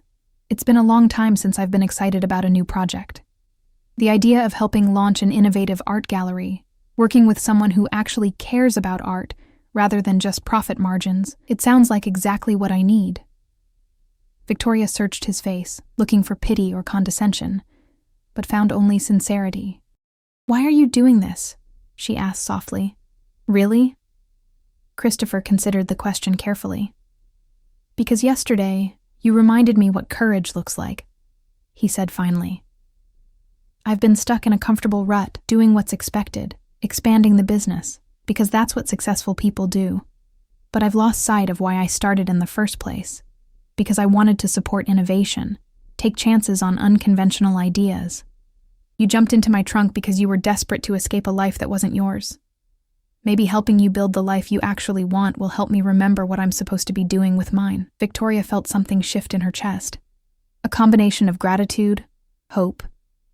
it's been a long time since I've been excited about a new project. The idea of helping launch an innovative art gallery, working with someone who actually cares about art rather than just profit margins, it sounds like exactly what I need." Victoria searched his face, looking for pity or condescension, but found only sincerity. "Why are you doing this?" she asked softly. "Really?" Christopher considered the question carefully. "Because yesterday, you reminded me what courage looks like," he said finally. "I've been stuck in a comfortable rut, doing what's expected, expanding the business, because that's what successful people do. But I've lost sight of why I started in the first place, because I wanted to support innovation, take chances on unconventional ideas. You jumped into my trunk because you were desperate to escape a life that wasn't yours. Maybe helping you build the life you actually want will help me remember what I'm supposed to be doing with mine." Victoria felt something shift in her chest. A combination of gratitude, hope,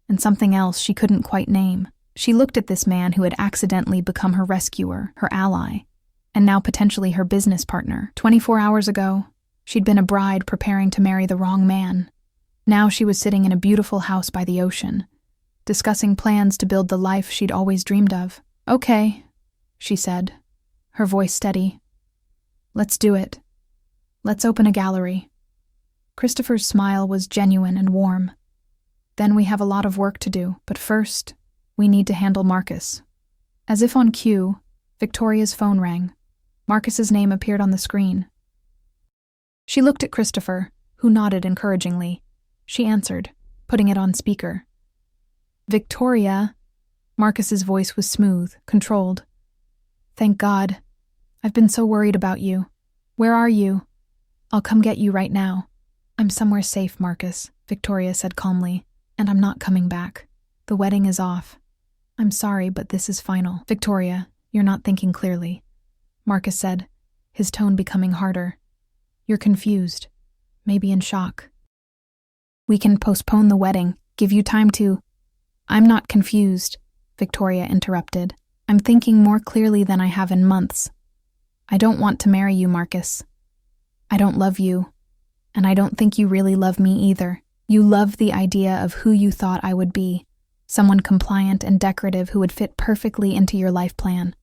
and something else she couldn't quite name. She looked at this man who had accidentally become her rescuer, her ally, and now potentially her business partner. 24 hours ago, she'd been a bride preparing to marry the wrong man. Now she was sitting in a beautiful house by the ocean, discussing plans to build the life she'd always dreamed of. "Okay," she said, her voice steady. "Let's do it. Let's open a gallery." Christopher's smile was genuine and warm. "Then we have a lot of work to do, but first, we need to handle Marcus." As if on cue, Victoria's phone rang. Marcus's name appeared on the screen. She looked at Christopher, who nodded encouragingly. She answered. putting it on speaker. "Victoria," Marcus's voice was smooth, controlled. "Thank God. I've been so worried about you. Where are you? I'll come get you right now." "I'm somewhere safe, Marcus," Victoria said calmly, "and I'm not coming back. The wedding is off. I'm sorry, but this is final." "Victoria, you're not thinking clearly," Marcus said, his tone becoming harder. "You're confused, maybe in shock. We can postpone the wedding, give you time to—" "I'm not confused," Victoria interrupted. "I'm thinking more clearly than I have in months. I don't want to marry you, Marcus. I don't love you, and I don't think you really love me either. You love the idea of who you thought I would be, someone compliant and decorative who would fit perfectly into your life plan.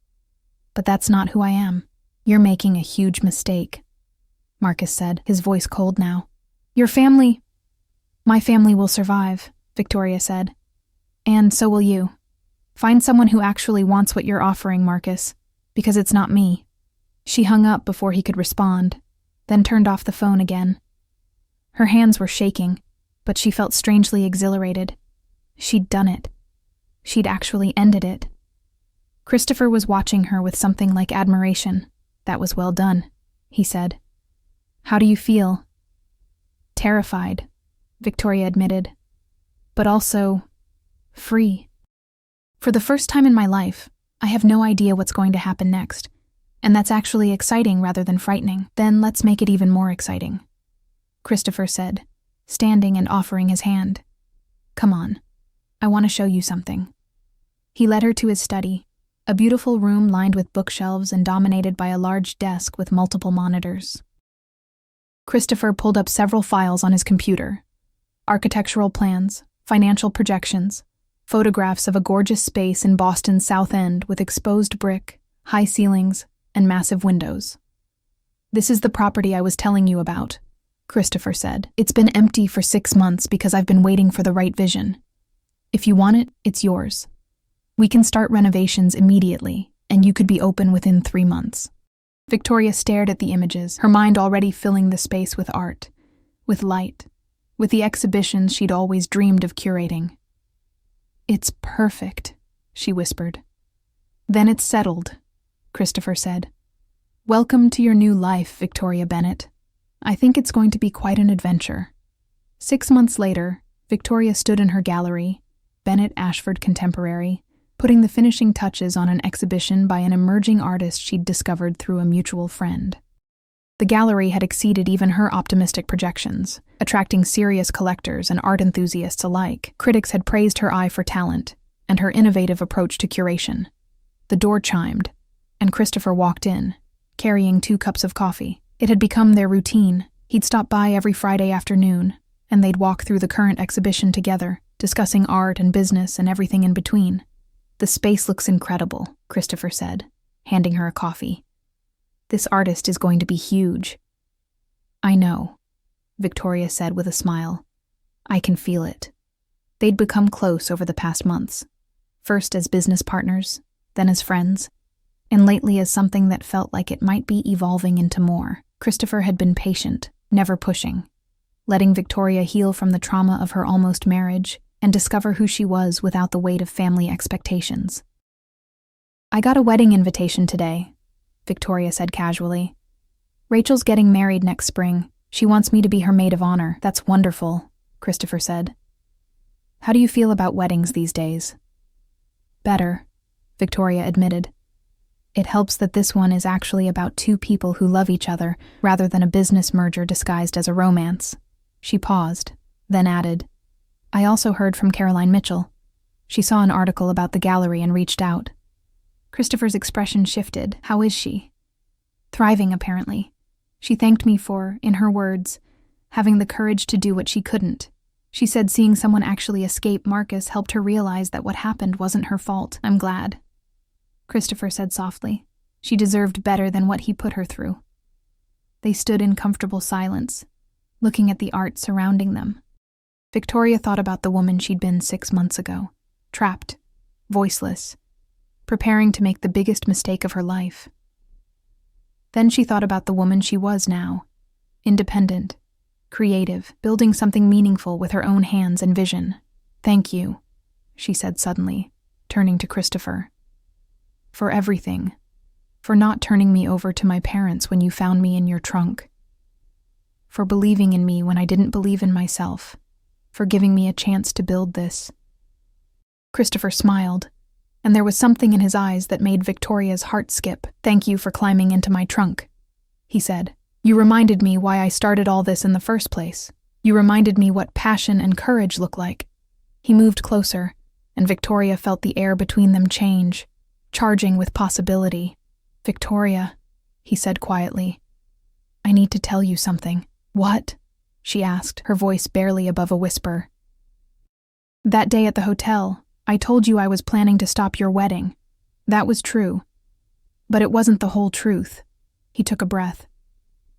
But that's not who I am. You're making a huge mistake," Marcus said, his voice cold now. My family will survive," Victoria said. "And so will you. Find someone who actually wants what you're offering, Marcus, because it's not me." She hung up before he could respond, then turned off the phone again. Her hands were shaking, but she felt strangely exhilarated. She'd done it. She'd actually ended it. Christopher was watching her with something like admiration. "That was well done," he said. "How do you feel?" "Terrified," Victoria admitted, "but also free. For the first time in my life, I have no idea what's going to happen next, and that's actually exciting rather than frightening." "Then let's make it even more exciting," Christopher said, standing and offering his hand. "Come on, I want to show you something." He led her to his study, a beautiful room lined with bookshelves and dominated by a large desk with multiple monitors. Christopher pulled up several files on his computer: architectural plans, financial projections, photographs of a gorgeous space in Boston's South End with exposed brick, high ceilings, and massive windows. "This is the property I was telling you about," Christopher said. "It's been empty for 6 months because I've been waiting for the right vision. If you want it, it's yours. We can start renovations immediately, and you could be open within 3 months." Victoria stared at the images, her mind already filling the space with art, with light, with the exhibitions she'd always dreamed of curating. "It's perfect," she whispered. "Then it's settled," Christopher said. "Welcome to your new life, Victoria Bennett. I think it's going to be quite an adventure." 6 months later, Victoria stood in her gallery, Bennett Ashford Contemporary, putting the finishing touches on an exhibition by an emerging artist she'd discovered through a mutual friend. The gallery had exceeded even her optimistic projections, attracting serious collectors and art enthusiasts alike. Critics had praised her eye for talent and her innovative approach to curation. The door chimed, and Christopher walked in, carrying 2 cups of coffee. It had become their routine. He'd stop by every Friday afternoon, and they'd walk through the current exhibition together, discussing art and business and everything in between. "The space looks incredible," Christopher said, handing her a coffee. "This artist is going to be huge." "I know," Victoria said with a smile. "I can feel it." They'd become close over the past months, first as business partners, then as friends, and lately as something that felt like it might be evolving into more. Christopher had been patient, never pushing, letting Victoria heal from the trauma of her almost marriage and discover who she was without the weight of family expectations. "I got a wedding invitation today," Victoria said casually. "Rachel's getting married next spring. She wants me to be her maid of honor." "That's wonderful," Christopher said. "How do you feel about weddings these days?" "Better," Victoria admitted. "It helps that this one is actually about 2 people who love each other rather than a business merger disguised as a romance." She paused, then added, "I also heard from Caroline Mitchell. She saw an article about the gallery and reached out." Christopher's expression shifted. "How is she?" "Thriving, apparently. She thanked me for, in her words, having the courage to do what she couldn't. She said seeing someone actually escape Marcus helped her realize that what happened wasn't her fault." "I'm glad," Christopher said softly. She deserved better than what he put her through. They stood in comfortable silence, looking at the art surrounding them. Victoria thought about the woman she'd been 6 months ago, trapped, voiceless, preparing to make the biggest mistake of her life. Then she thought about the woman she was now, independent, creative, building something meaningful with her own hands and vision. "Thank you," she said suddenly, turning to Christopher. "For everything. For not turning me over to my parents when you found me in your trunk. For believing in me when I didn't believe in myself. For giving me a chance to build this." Christopher smiled, and there was something in his eyes that made Victoria's heart skip. "Thank you for climbing into my trunk," he said. "You reminded me why I started all this in the first place. You reminded me what passion and courage look like." He moved closer, and Victoria felt the air between them change, charging with possibility. "Victoria," he said quietly, "I need to tell you something." "What?" she asked, her voice barely above a whisper. "That day at the hotel, I told you I was planning to stop your wedding. That was true. But it wasn't the whole truth." He took a breath.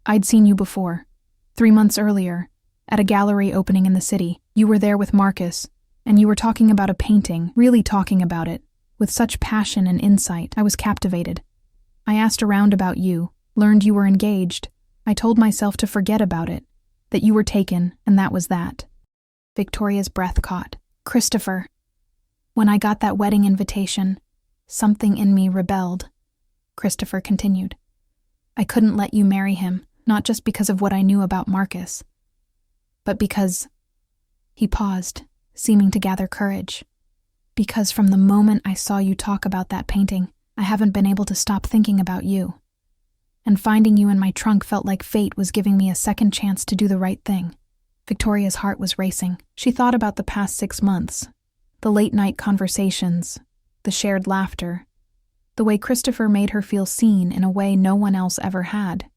"I'd seen you before, 3 months earlier, at a gallery opening in the city. You were there with Marcus, and you were talking about a painting, really talking about it, with such passion and insight. I was captivated. I asked around about you, learned you were engaged. I told myself to forget about it, that you were taken, and that was that." Victoria's breath caught. "Christopher, when I got that wedding invitation, something in me rebelled," Christopher continued. "I couldn't let you marry him, not just because of what I knew about Marcus, but because—" He paused, seeming to gather courage. "Because from the moment I saw you talk about that painting, I haven't been able to stop thinking about you. And finding you in my trunk felt like fate was giving me a second chance to do the right thing." Victoria's heart was racing. She thought about the past 6 months, the late-night conversations, the shared laughter, the way Christopher made her feel seen in a way no one else ever had.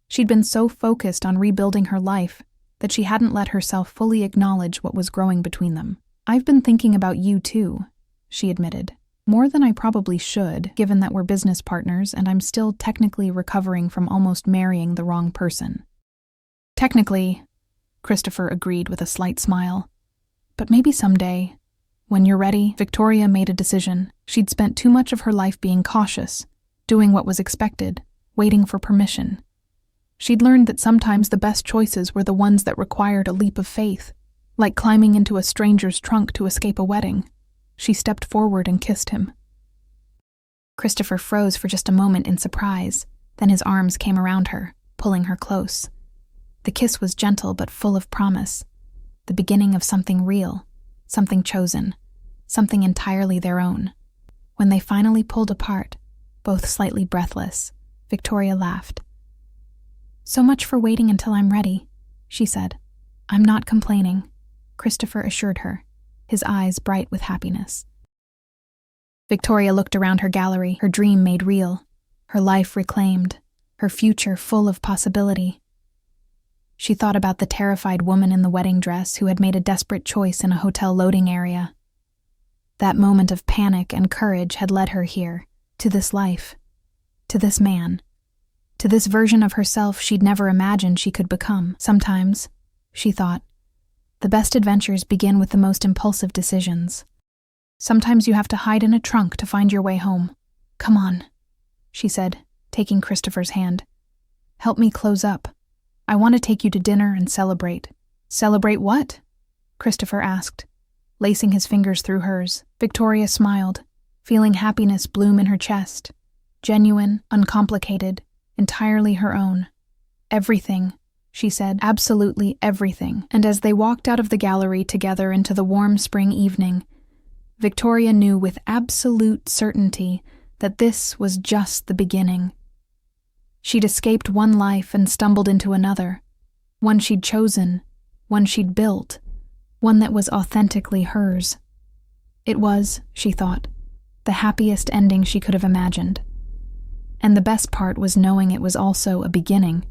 She'd been so focused on rebuilding her life that she hadn't let herself fully acknowledge what was growing between them. "I've been thinking about you too," she admitted. "More than I probably should, given that we're business partners and I'm still technically recovering from almost marrying the wrong person." "Technically," Christopher agreed with a slight smile. "But maybe someday, when you're ready." Victoria made a decision. She'd spent too much of her life being cautious, doing what was expected, waiting for permission. She'd learned that sometimes the best choices were the ones that required a leap of faith, like climbing into a stranger's trunk to escape a wedding. She stepped forward and kissed him. Christopher froze for just a moment in surprise, then his arms came around her, pulling her close. The kiss was gentle but full of promise, the beginning of something real, something chosen, something entirely their own. When they finally pulled apart, both slightly breathless, Victoria laughed. "So much for waiting until I'm ready," she said. "I'm not complaining," Christopher assured her, his eyes bright with happiness. Victoria looked around her gallery, her dream made real, her life reclaimed, her future full of possibility. She thought about the terrified woman in the wedding dress who had made a desperate choice in a hotel loading area. That moment of panic and courage had led her here, to this life, to this man, to this version of herself she'd never imagined she could become. Sometimes, she thought, the best adventures begin with the most impulsive decisions. Sometimes you have to hide in a trunk to find your way home. "Come on," she said, taking Christopher's hand. "Help me close up. I want to take you to dinner and celebrate." "Celebrate what?" Christopher asked, lacing his fingers through hers. Victoria smiled, feeling happiness bloom in her chest. Genuine, uncomplicated, entirely her own. "Everything," she said, "absolutely everything." And as they walked out of the gallery together into the warm spring evening, Victoria knew with absolute certainty that this was just the beginning. She'd escaped one life and stumbled into another, one she'd chosen, one she'd built, one that was authentically hers. It was, she thought, the happiest ending she could have imagined. And the best part was knowing it was also a beginning.